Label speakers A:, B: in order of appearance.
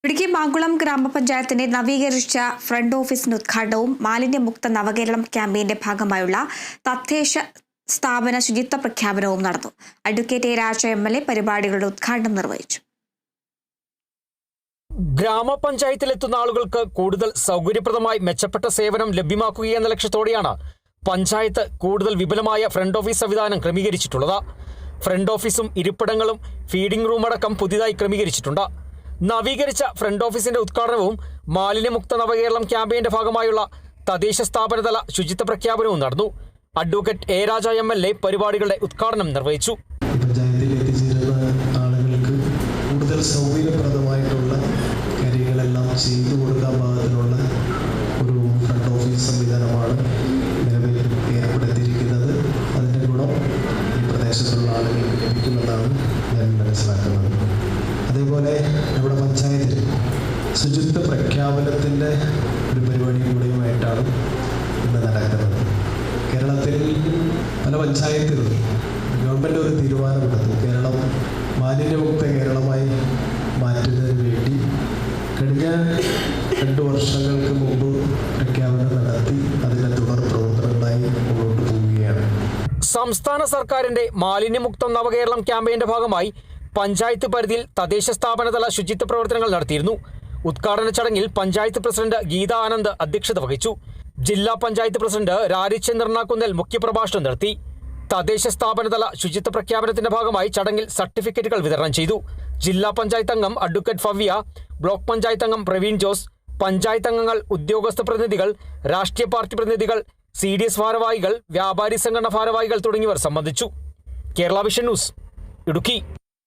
A: ഇടുക്കി മാങ്കുളം ഗ്രാമപഞ്ചായത്തിന്റെ നവീകരിച്ച ഫ്രണ്ട് ഓഫീസിന്റെ ഉദ്ഘാടനവും മാലിന്യമുക്ത നവകേരളം ക്യാമ്പയിന്റെ ഭാഗമായുള്ള തദ്ദേശ സ്ഥാപന ശുചിത്വ പ്രഖ്യാപനവും നടന്നു. അഡ്വക്കേറ്റ് എ രാജ MLA പരിപാടികളുടെ ഉദ്ഘാടനം നിർവഹിച്ചു.
B: ഗ്രാമപഞ്ചായത്തിലെത്തുന്ന ആളുകൾക്ക് കൂടുതൽ സൗകര്യപ്രദമായി മെച്ചപ്പെട്ട സേവനം ലഭ്യമാക്കുകയെന്ന ലക്ഷ്യത്തോടെയാണ് പഞ്ചായത്ത് കൂടുതൽ വിപുലമായ ഫ്രണ്ട് ഓഫീസ് സംവിധാനം ക്രമീകരിച്ചിട്ടുള്ളത്. ഫ്രണ്ട് ഓഫീസും ഇരിപ്പിടങ്ങളും ഫീഡിംഗ് റൂമടക്കം പുതിയതായി ക്രമീകരിച്ചിട്ടുണ്ട്. നവീകരിച്ച ഫ്രണ്ട് ഓഫീസിന്റെ ഉദ്ഘാടനവും മാലിന്യമുക്ത നവകേരളം ക്യാമ്പയിന്റെ ഭാഗമായുള്ള തദ്ദേശ സ്ഥാപനതല ശുചിത്വ പ്രഖ്യാപനവും നടന്നു. അഡ്വക്കേറ്റ് എ രാജ MLA പരിപാടികളുടെ ഉദ്ഘാടനം നിർവഹിച്ചു.
C: പഞ്ചായത്തിൽ എത്തിച്ചേരുന്ന ആളുകൾക്ക് കൂടുതൽ സൗകര്യപ്രദമായിട്ടുള്ള കാര്യങ്ങളെല്ലാം ചെയ്തു കൊടുക്കാൻ പാകത്തിനുള്ള ഒരു ഫ്രണ്ട് ഓഫീസ് സംവിധാനമാണ് നിലവിൽ ഏർപ്പെടുത്തിയിരിക്കുന്നത്. അതിൻ്റെ ഗുണം ഈ പ്രദേശത്തുള്ള ആളുകൾക്ക് ലഭിക്കുമെന്നാണ് ഞാൻ മനസ്സിലാക്കുന്നത്. അതേപോലെ നമ്മുടെ പഞ്ചായത്തിൽ ശുചിത്വ പ്രഖ്യാപനത്തിൻ്റെ ഒരു പരിപാടി കൂടെയുമായിട്ടാണ് ഇന്ന് നടക്കുന്നത്. കേരളത്തിൽ പല പഞ്ചായത്തുകളും ഗവൺമെൻറ് ഒരു തീരുമാനമെടുത്തു. കേരളം മാലിന്യമുക്ത കേരളമായി മാറ്റുന്നതിന് വേണ്ടി കഴിഞ്ഞ 2 വർഷങ്ങൾക്ക് മുമ്പ് പ്രഖ്യാപനം നടത്തി അതിൻ്റെ തുടർ പ്രവർത്തനങ്ങളായി മുന്നോട്ട് പോവുകയാണ്.
B: സംസ്ഥാന സർക്കാരിന്റെ മാലിന്യമുക്ത നവകേരളം ക്യാമ്പയിന്റെ ഭാഗമായി പഞ്ചായത്ത് പരിധിയിൽ തദ്ദേശ സ്ഥാപനതല ശുചിത്വ പ്രവർത്തനങ്ങൾ നടത്തിയിരുന്നു. ഉദ്ഘാടന ചടങ്ങിൽ പഞ്ചായത്ത് പ്രസിഡന്റ് ഗീത ആനന്ദ് അധ്യക്ഷത വഹിച്ചു. ജില്ലാ പഞ്ചായത്ത് പ്രസിഡന്റ് രാരിചന്ദ്രനാക്കുന്നൽ മുഖ്യപ്രഭാഷണം നടത്തി. തദ്ദേശ സ്ഥാപനതല ശുചിത്വ പ്രഖ്യാപനത്തിന്റെ ഭാഗമായി ചടങ്ങിൽ സർട്ടിഫിക്കറ്റുകൾ വിതരണം ചെയ്തു. ജില്ലാ പഞ്ചായത്ത് അംഗം അഡ്വക്കേറ്റ് ഫവ്യ, ബ്ലോക്ക് പഞ്ചായത്ത് അംഗം പ്രവീൺ ജോസ്, പഞ്ചായത്ത് അംഗങ്ങൾ, ഉദ്യോഗസ്ഥ പ്രതിനിധികൾ, രാഷ്ട്രീയ പാർട്ടി പ്രതിനിധികൾ, CDS ഭാരവാഹികൾ, വ്യാപാരി സംഘടന ഭാരവാഹികൾ തുടങ്ങിയവർ സംബന്ധിച്ചു. Kerala vision news, Idukki.